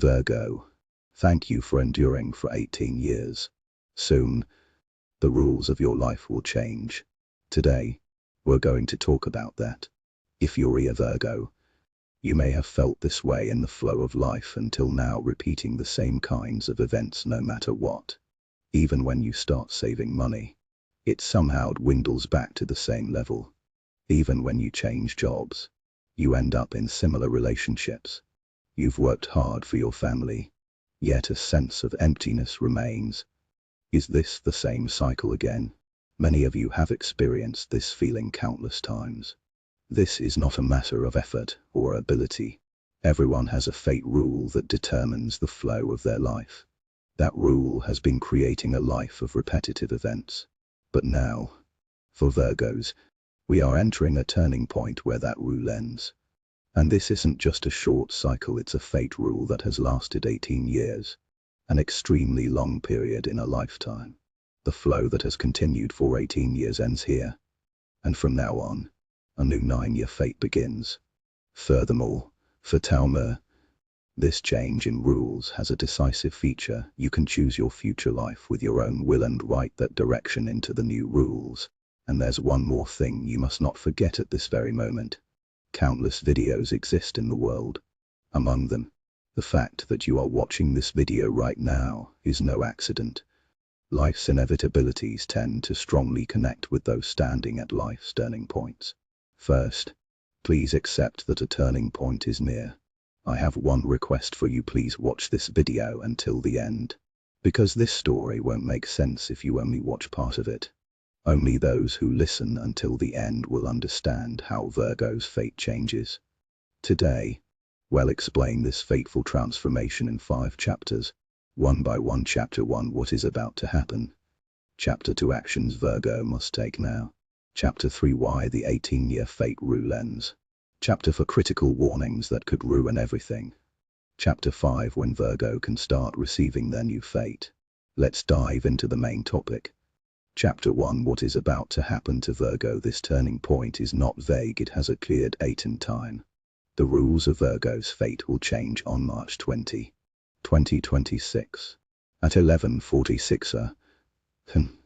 Virgo, thank you for enduring for 18 years. Soon, the rules of your life will change. Today, we're going to talk about that. If you're a Virgo, you may have felt this way in the flow of life until now, repeating the same kinds of events no matter what. Even when you start saving money, it somehow dwindles back to the same level. Even when you change jobs, you end up in similar relationships. You've worked hard for your family, yet a sense of emptiness remains. Is this the same cycle again? Many of you have experienced this feeling countless times. This is not a matter of effort or ability. Everyone has a fate rule that determines the flow of their life. That rule has been creating a life of repetitive events. But now, for Virgos, we are entering a turning point where that rule ends. And this isn't just a short cycle, it's a fate rule that has lasted 18 years, an extremely long period in a lifetime. The flow that has continued for 18 years ends here, and from now on, a new 9-year fate begins. Furthermore, for Talmud, this change in rules has a decisive feature. You can choose your future life with your own will and write that direction into the new rules. And there's one more thing you must not forget at this very moment. Countless videos exist in the world. Among them, the fact that you are watching this video right now is no accident. Life's inevitabilities tend to strongly connect with those standing at life's turning points. First, please accept that a turning point is near. I have one request for you: please watch this video until the end, because this story won't make sense if you only watch part of it. Only those who listen until the end will understand how Virgo's fate changes. Today, we'll explain this fateful transformation in 5 chapters, one by one. Chapter 1: What is about to happen? Chapter 2: Actions Virgo must take now. Chapter 3: Why the 18-year fate rule ends. Chapter 4: Critical warnings that could ruin everything. Chapter 5: When Virgo can start receiving their new fate. Let's dive into the main topic. Chapter 1: What is about to happen to Virgo? This turning point is not vague, it has a clear date and time. The rules of Virgo's fate will change on March 20, 2026, at 11:46 a.m.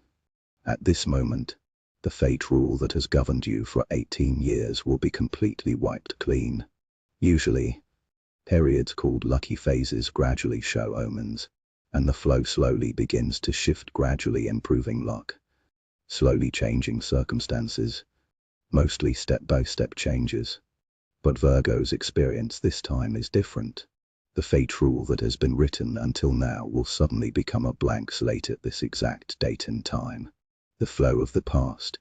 At this moment, the fate rule that has governed you for 18 years will be completely wiped clean. Usually, periods called lucky phases gradually show omens, and the flow slowly begins to shift, gradually improving luck, slowly changing circumstances, mostly step-by-step changes. But Virgo's experience this time is different. The fate rule that has been written until now will suddenly become a blank slate at this exact date and time. The flow of the past,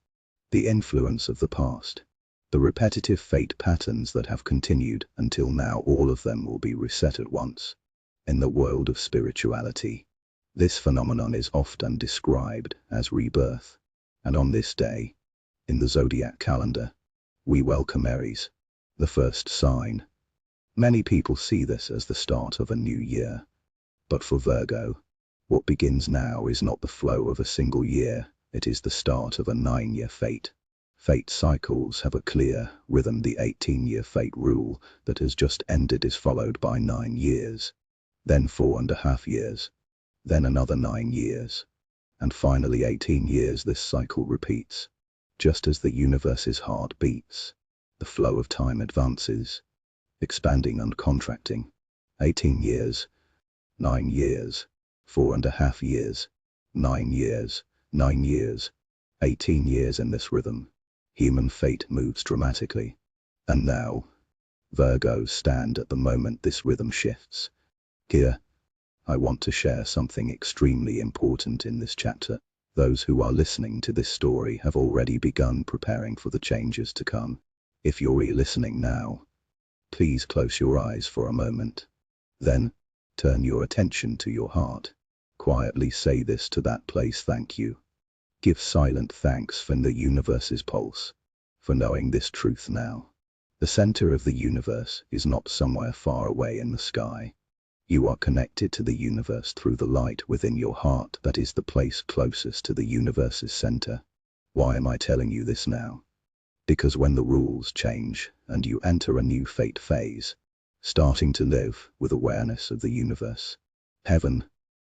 the influence of the past, the repetitive fate patterns that have continued until now, all of them will be reset at once. In the world of spirituality, this phenomenon is often described as rebirth. And on this day, in the zodiac calendar, we welcome Aries, the first sign. Many people see this as the start of a new year. But for Virgo, what begins now is not the flow of a single year, it is the start of a 9-year fate. Fate cycles have a clear rhythm. The 18-year fate rule that has just ended is followed by 9 years, then 4.5 years, then another 9 years, and finally 18 years. This cycle repeats. Just as the universe's heart beats, the flow of time advances, expanding and contracting. 18 years, 9 years, 4.5 years, 9 years, 9 years, 18 years. In this rhythm, human fate moves dramatically. And now, Virgos stand at the moment this rhythm shifts. Here, I want to share something extremely important in this chapter. Those who are listening to this story have already begun preparing for the changes to come. If you're listening now, please close your eyes for a moment. Then, turn your attention to your heart. Quietly say this to that place: thank you. Give silent thanks for the universe's pulse, for knowing this truth now. The center of the universe is not somewhere far away in the sky. You are connected to the universe through the light within your heart. That is the place closest to the universe's center. Why am I telling you this now? Because when the rules change and you enter a new fate phase, starting to live with awareness of the universe. Heaven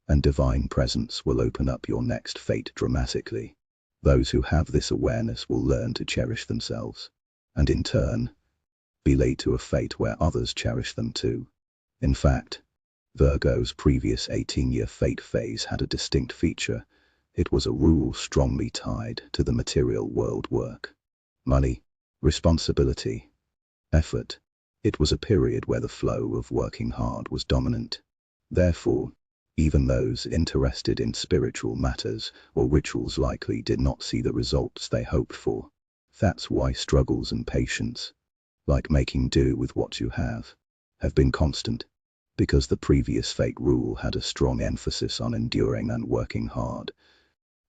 and divine presence will open up your next fate dramatically. Those who have this awareness will learn to cherish themselves, and in turn, be led to a fate where others cherish them too. In fact, Virgo's previous 18-year fate phase had a distinct feature. It was a rule strongly tied to the material world: work, money, responsibility, effort. It was a period where the flow of working hard was dominant. Therefore, even those interested in spiritual matters or rituals likely did not see the results they hoped for. That's why struggles and patience, like making do with what you have been constant, because the previous fate rule had a strong emphasis on enduring and working hard.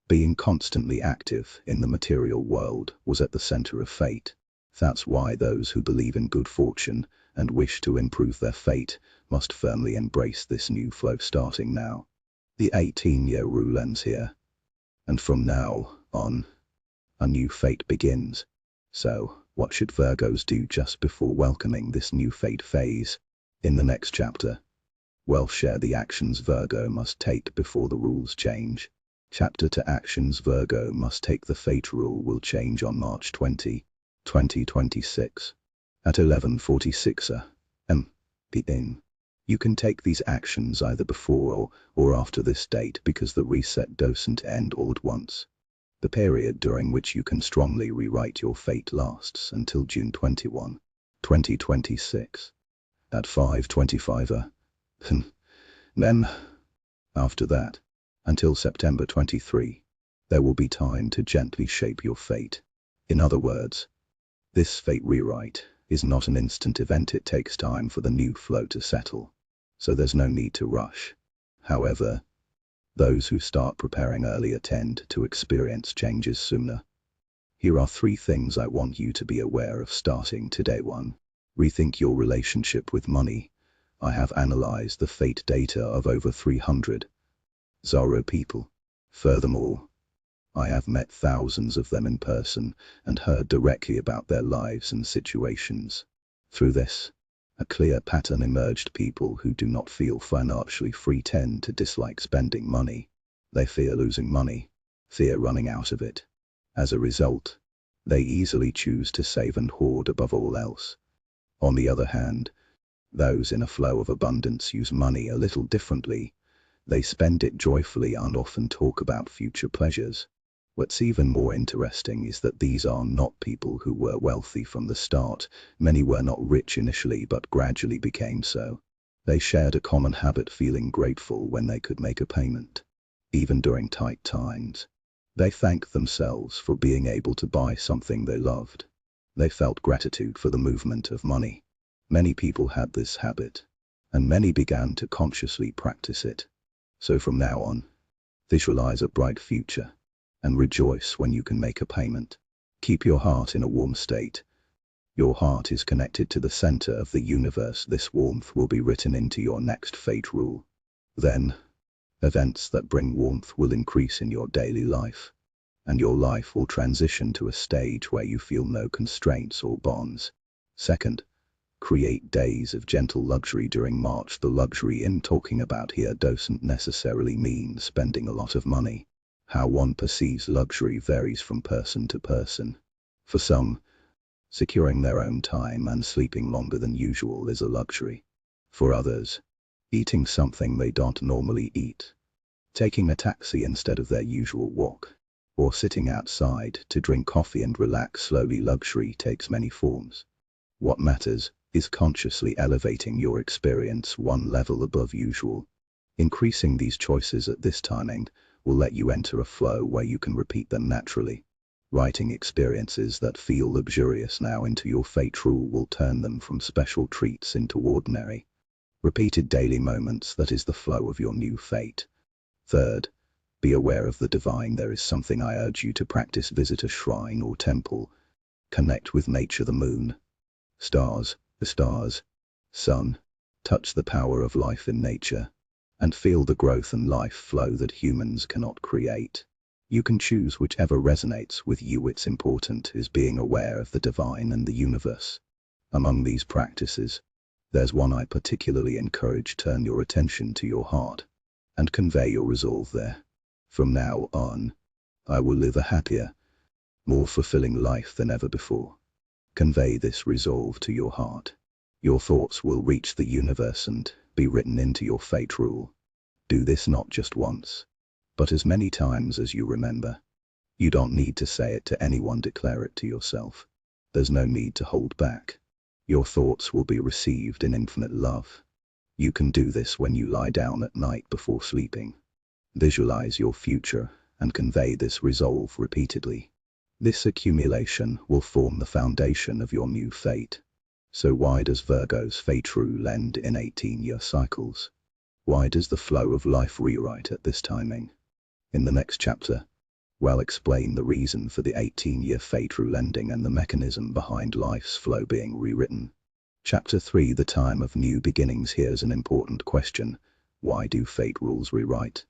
Being constantly active in the material world was at the center of fate. That's why those who believe in good fortune and wish to improve their fate must firmly embrace this new flow starting now. The 18-year rule ends here, and from now on, a new fate begins. So, what should Virgos do just before welcoming this new fate phase? In the next chapter, we'll share the actions Virgo must take before the rules change. Chapter 2: Actions Virgo must take. The fate rule will change on March 20, 2026 at 11:46 p.m. You can take these actions either before or after this date because the reset doesn't end all at once. The period during which you can strongly rewrite your fate lasts until June 21, 2026 at 5:25 p.m. Then, after that, until September 23, there will be time to gently shape your fate. In other words, this fate rewrite is not an instant event. It takes time for the new flow to settle, so there's no need to rush. However, those who start preparing earlier tend to experience changes sooner. Here are 3 things I want you to be aware of starting today. 1. Rethink your relationship with money. I have analyzed the fate data of over 300 Zorro people. Furthermore, I have met thousands of them in person and heard directly about their lives and situations. Through this, a clear pattern emerged. People who do not feel financially free tend to dislike spending money. They fear losing money, fear running out of it. As a result, they easily choose to save and hoard above all else. On the other hand, those in a flow of abundance use money a little differently. They spend it joyfully and often talk about future pleasures. What's even more interesting is that these are not people who were wealthy from the start. Many were not rich initially but gradually became so. They shared a common habit: feeling grateful when they could make a payment, even during tight times. They thanked themselves for being able to buy something they loved. They felt gratitude for the movement of money. Many people had this habit, and many began to consciously practice it. So from now on, visualize a bright future and rejoice when you can make a payment. Keep your heart in a warm state. Your heart is connected to the center of the universe. This warmth will be written into your next fate rule. Then, events that bring warmth will increase in your daily life, and your life will transition to a stage where you feel no constraints or bonds. Second, create days of gentle luxury during March. The luxury I'm talking about here doesn't necessarily mean spending a lot of money. How one perceives luxury varies from person to person. For some, securing their own time and sleeping longer than usual is a luxury. For others, eating something they don't normally eat, taking a taxi instead of their usual walk, or sitting outside to drink coffee and relax slowly. Luxury takes many forms. What matters is consciously elevating your experience one level above usual. Increasing these choices at this timing will let you enter a flow where you can repeat them naturally. Writing experiences that feel luxurious now into your fate rule will turn them from special treats into ordinary, repeated daily moments. That is the flow of your new fate. Third, be aware of the divine. There is something I urge you to practice. Visit a shrine or temple. Connect with nature, the moon, stars, the stars, sun. Touch the power of life in nature, and feel the growth and life flow that humans cannot create. You can choose whichever resonates with you. What's important is being aware of the divine and the universe. Among these practices, There's one I particularly encourage: turn your attention to your heart and convey your resolve there. From now on, I will live a happier, more fulfilling life than ever before. Convey this resolve to your heart. Your thoughts will reach the universe and be written into your fate rule. Do this not just once, but as many times as you remember. You don't need to say it to anyone, declare it to yourself. There's no need to hold back. Your thoughts will be received in infinite love. You can do this when you lie down at night before sleeping. Visualize your future and convey this resolve repeatedly. This accumulation will form the foundation of your new fate. So why does Virgo's fate rule end in 18-year cycles? Why does the flow of life rewrite at this timing? In the next chapter, we'll explain the reason for the 18-year fate rule ending and the mechanism behind life's flow being rewritten. Chapter 3: The Time of New Beginnings. Here's an important question. Why do fate rules rewrite?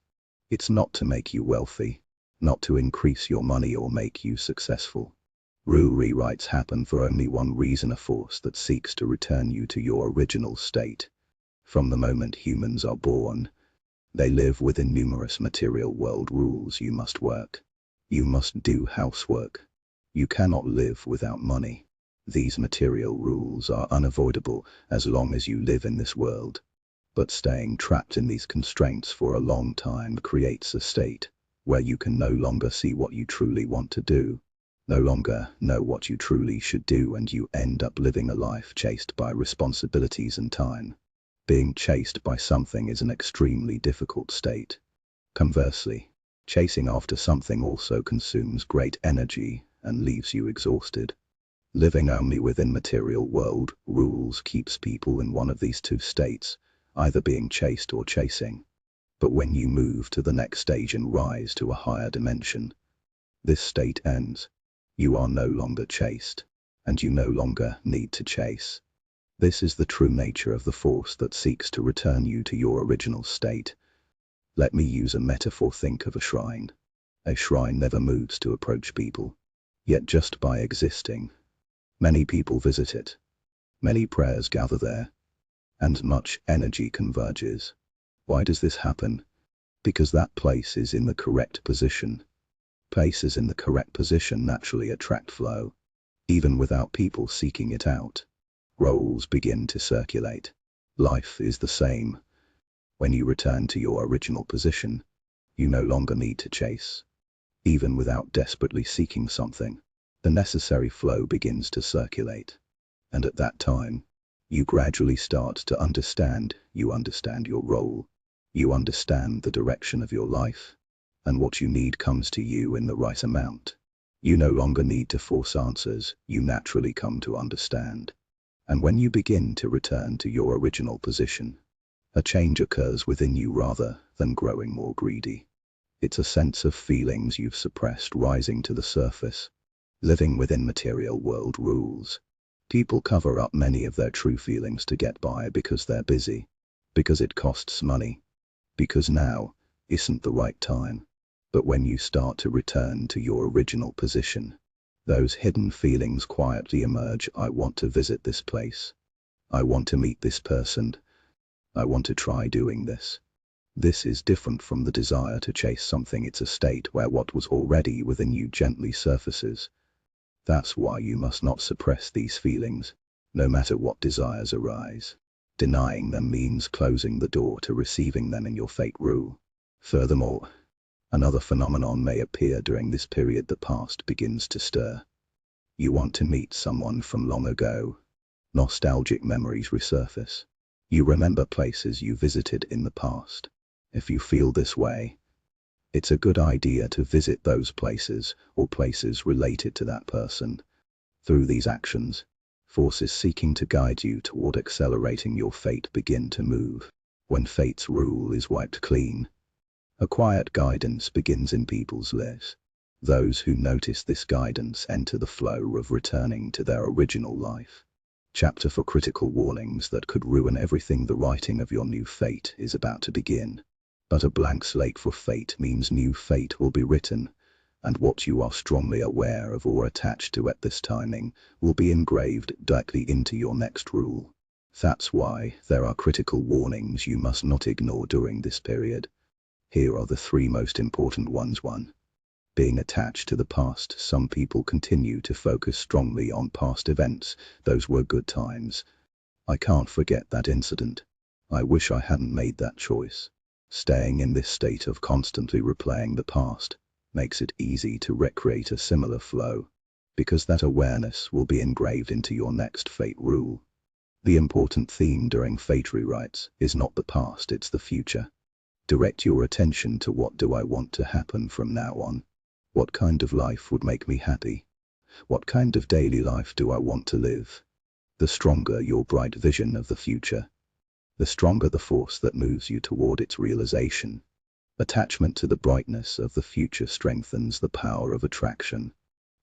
It's not to make you wealthy, not to increase your money or make you successful. Rule rewrites happen for only one reason: a force that seeks to return you to your original state. From the moment humans are born, they live within numerous material world rules. You must work. You must do housework. You cannot live without money. These material rules are unavoidable as long as you live in this world. But staying trapped in these constraints for a long time creates a state where you can no longer see what you truly want to do, no longer know what you truly should do, and you end up living a life chased by responsibilities and time. Being chased by something is an extremely difficult state. Conversely, chasing after something also consumes great energy and leaves you exhausted. Living only within material world rules keeps people in one of these two states, either being chased or chasing. But when you move to the next stage and rise to a higher dimension, this state ends. You are no longer chased, and you no longer need to chase. This is the true nature of the force that seeks to return you to your original state. Let me use a metaphor. Think of a shrine. A shrine never moves to approach people, yet just by existing, many people visit it. Many prayers gather there, and much energy converges. Why does this happen? Because that place is in the correct position. Places in the correct position naturally attract flow, even without people seeking it out. Roles begin to circulate. Life is the same. When you return to your original position, you no longer need to chase. Even without desperately seeking something, the necessary flow begins to circulate. And at that time, you gradually start to understand. You understand your role. You understand the direction of your life. And what you need comes to you in the right amount. You no longer need to force answers. You naturally come to understand. And when you begin to return to your original position, a change occurs within you rather than growing more greedy. It's a sense of feelings you've suppressed rising to the surface. Living within material world rules, people cover up many of their true feelings to get by because they're busy, because it costs money, because now isn't the right time. But when you start to return to your original position, those hidden feelings quietly emerge. I want to visit this place. I want to meet this person. I want to try doing this. This is different from the desire to chase something. It's a state where what was already within you gently surfaces. That's why you must not suppress these feelings, no matter what desires arise. Denying them means closing the door to receiving them in your fate rule. Furthermore, another phenomenon may appear during this period. The past begins to stir. You want to meet someone from long ago. Nostalgic memories resurface. You remember places you visited in the past. If you feel this way, it's a good idea to visit those places or places related to that person. Through these actions, forces seeking to guide you toward accelerating your fate begin to move. When fate's rule is wiped clean, a quiet guidance begins in people's lives. Those who notice this guidance enter the flow of returning to their original life. Chapter for critical warnings that could ruin everything. The writing of your new fate is about to begin. But a blank slate for fate means new fate will be written, and what you are strongly aware of or attached to at this timing will be engraved directly into your next rule. That's why there are critical warnings you must not ignore during this period. Here are the three most important ones. 1. Being attached to the past. Some people continue to focus strongly on past events. Those were good times. I can't forget that incident. I wish I hadn't made that choice. Staying in this state of constantly replaying the past makes it easy to recreate a similar flow, because that awareness will be engraved into your next fate rule. The important theme during fate rewrites is not the past, it's the future. Direct your attention to what do I want to happen from now on? What kind of life would make me happy? What kind of daily life do I want to live? The stronger your bright vision of the future, the stronger the force that moves you toward its realization. Attachment to the brightness of the future strengthens the power of attraction.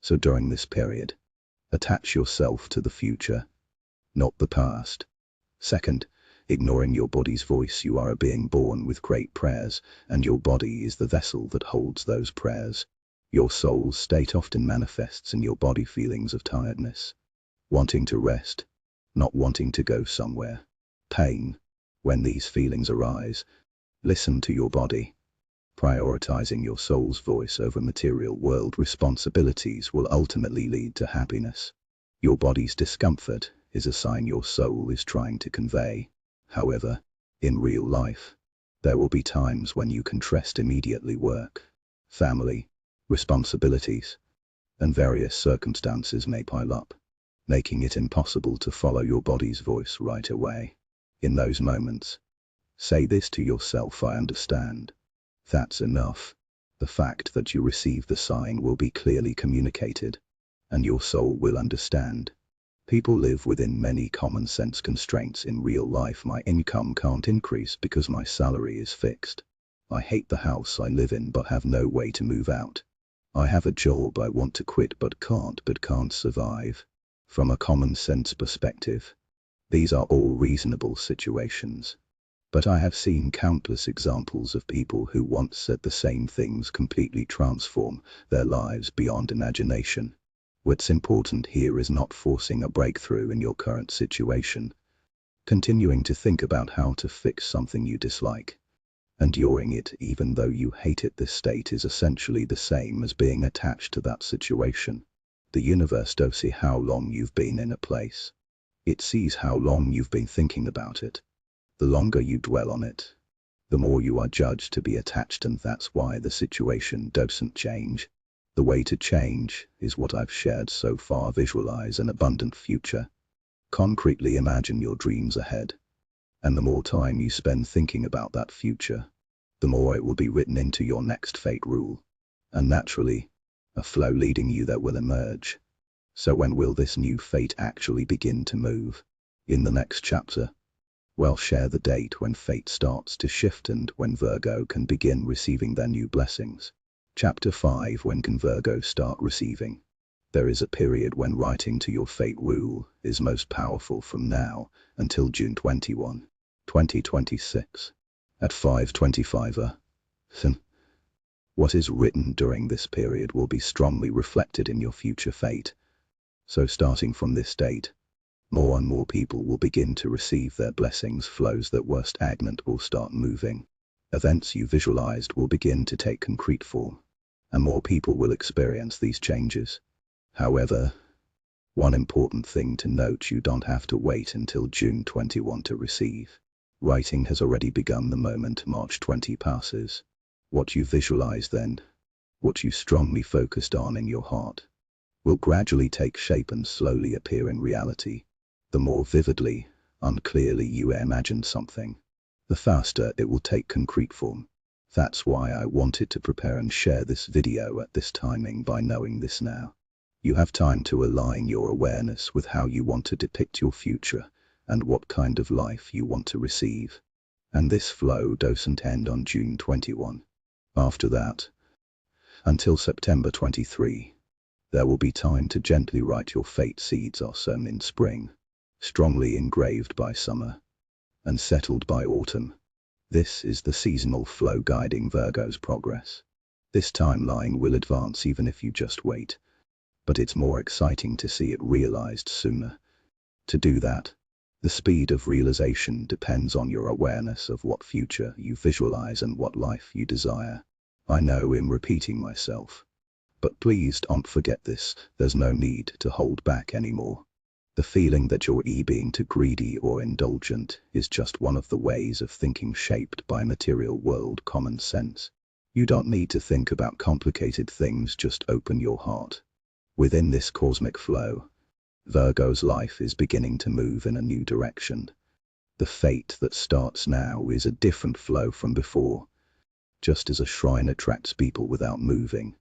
So during this period, attach yourself to the future, not the past. 2. Ignoring your body's voice. You are a being born with great prayers, and your body is the vessel that holds those prayers. Your soul's state often manifests in your body feelings of tiredness, wanting to rest, not wanting to go somewhere, pain. When these feelings arise, listen to your body. Prioritizing your soul's voice over material world responsibilities will ultimately lead to happiness. Your body's discomfort is a sign your soul is trying to convey. However, in real life, there will be times when you can rest immediately. Work, family, responsibilities, and various circumstances may pile up, making it impossible to follow your body's voice right away. In those moments, say this to yourself: I understand. That's enough. The fact that you receive the sign will be clearly communicated, and your soul will understand. People live within many common sense constraints in real life. My income can't increase because my salary is fixed. I hate the house I live in but have no way to move out. I have a job I want to quit but can't survive. From a common sense perspective, these are all reasonable situations. But I have seen countless examples of people who once said the same things completely transform their lives beyond imagination. What's important here is not forcing a breakthrough in your current situation. Continuing to think about how to fix something you dislike, enduring it even though you hate it. This state is essentially the same as being attached to that situation. The universe doesn't see how long you've been in a place. It sees how long you've been thinking about it. The longer you dwell on it, the more you are judged to be attached, and that's why the situation doesn't change. The way to change is what I've shared so far. Visualize an abundant future. Concretely imagine your dreams ahead. And the more time you spend thinking about that future, the more it will be written into your next fate rule. And naturally, a flow leading you there will emerge. So when will this new fate actually begin to move? In the next chapter, we'll share the date when fate starts to shift and when Virgo can begin receiving their new blessings. Chapter 5. When can Virgo start receiving? There is a period when writing to your fate rule is most powerful, from now until June 21, 2026, at 5:25 a.m. What is written during this period will be strongly reflected in your future fate. So starting from this date, more and more people will begin to receive their blessings. Flows that were stagnant will start moving. Events you visualized will begin to take concrete form, and more people will experience these changes. However, one important thing to note: you don't have to wait until June 21 to receive. Writing has already begun the moment March 20 passes. What you visualize then, what you strongly focused on in your heart, will gradually take shape and slowly appear in reality. The more vividly, unclearly you imagine something, the faster it will take concrete form. That's why I wanted to prepare and share this video at this timing. By knowing this now, you have time to align your awareness with how you want to depict your future and what kind of life you want to receive. And this flow doesn't end on June 21. After that, until September 23, there will be time to gently write your fate. Seeds are sown in spring, strongly engraved by summer, and settled by autumn. This is the seasonal flow guiding Virgo's progress. This timeline will advance even if you just wait, but it's more exciting to see it realized sooner. To do that, The speed of realization depends on your awareness of what future you visualize and what life you desire. I know I'm repeating myself, but please don't forget this: there's no need to hold back anymore. The feeling that you're being too greedy or indulgent is just one of the ways of thinking shaped by material world common sense. You don't need to think about complicated things, just open your heart. Within this cosmic flow, Virgo's life is beginning to move in a new direction. The fate that starts now is a different flow from before. Just as a shrine attracts people without moving,